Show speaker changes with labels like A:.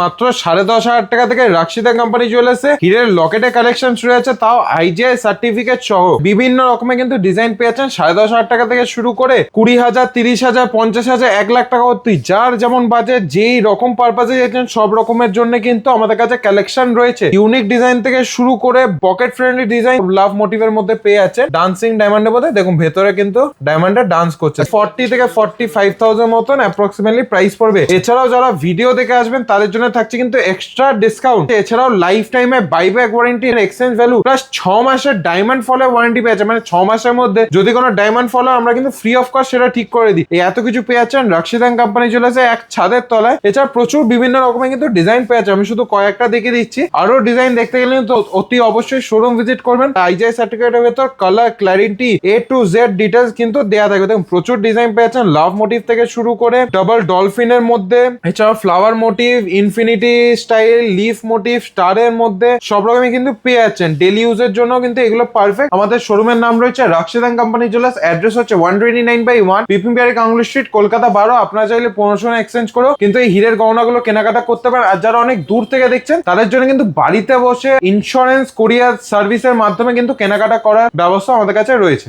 A: মাত্র 10,500 টাকা থেকে রাশিদা কোম্পানি জুয়েলার্সে হিরের লকেটের কালেকশন শুরু আছে, তাও আইজিআই সার্টিফিকেট সহ বিভিন্ন রকমের কিন্তু ডিজাইন পেয়েছেন। 10,500 টাকা থেকে শুরু করে 20,000, 30,000, 50,000, 1 লাখ টাকা অবধি যার যেমন বাজেট, যেই রকম পারপাসে যাচ্ছেন সব রকমের জন্য কিন্তু আমাদের কাছে কালেকশন রয়েছে। ইউনিক ডিজাইন থেকে শুরু করে পকেট ফ্রেন্ডলি ডিজাইন লাভ মোটিভের মধ্যে পেয়ে যাচ্ছেন। ডান্সিং ডায়মন্ডের মধ্যে দেখুন ভেতরে কিন্তু ডায়মন্ডের ডান্স করছে। 40 থেকে 45,000 মতন অ্যাপ্রক্সিমেটলি প্রাইস পড়বে। এছাড়াও যারা ভিডিও দেখে আসবেন তাদের জন্য থাকছে কিন্তু এক্সট্রা ডিসকাউন্ট। এছাড়াও লাইফ টাইমে buyback warranty, exchange value plus 6 মাসের ডায়মন্ড ফলে ওয়ারেন্টি পেয়ে যাচ্ছে। মানে 6 মাসের মধ্যে যদি কোনো ডায়মন্ড ফলো আমরা কিন্তু ফ্রি অফ কস্ট সেটা ঠিক করে দিই। এই এত কিছু পেয়ে যাচ্ছেন রাশিদান কোম্পানি চলেছে এক ছাদের তলায়। এছাড়া প্রচুর বিভিন্ন রকমের কিন্তু ডিজাইন পেয়ে যাচ্ছে। আমি শুধু কয়েকটা দেখে দিচ্ছি, আরো ডিজাইন দেখতে গেলে তো অতি অবশ্যই শোরুম ভিজিট করবেন। আইজিআই সার্টিফিকেটের ভেতর colour, clarity, A to Z details কিন্তু দেয়া থাকবে। দেখুন প্রচুর ডিজাইন পেয়ে যাচ্ছেন, লাভ মোটিভ থেকে শুরু করে ডাবল ডলফিনের মধ্যে, এছাড়া flower motif, infinity style, leaf motif, স্টারের মধ্যে সব রকমই কিন্তু পেয়ে যাচ্ছেন। ডেলি ইউজের জন্য কিন্তু এগুলো পারফেক্ট। আমাদের শোরুমের নাম রয়েছে রাশিদান কোম্পানি জুয়েলার্স। অ্যাড্রেস হচ্ছে 129/1 বিপিন বিহারী গাঙ্গুলি স্ট্রিট, কলকাতা 12। আপনারা চাইলে 1500 এক্সচেঞ্জ করেও কিন্তু এই হীরের গহনাগুলো কেনাকাটা করতে পারেন। আর যারা অনেক দূর থেকে দেখছেন তাদের জন্য কিন্তু বাড়িতে বসে ইন্স্যুরেন্স, কোরিয়ার সার্ভিসের মাধ্যমে কিন্তু কেনাকাটা করার ব্যবস্থা আমাদের কাছে রয়েছে।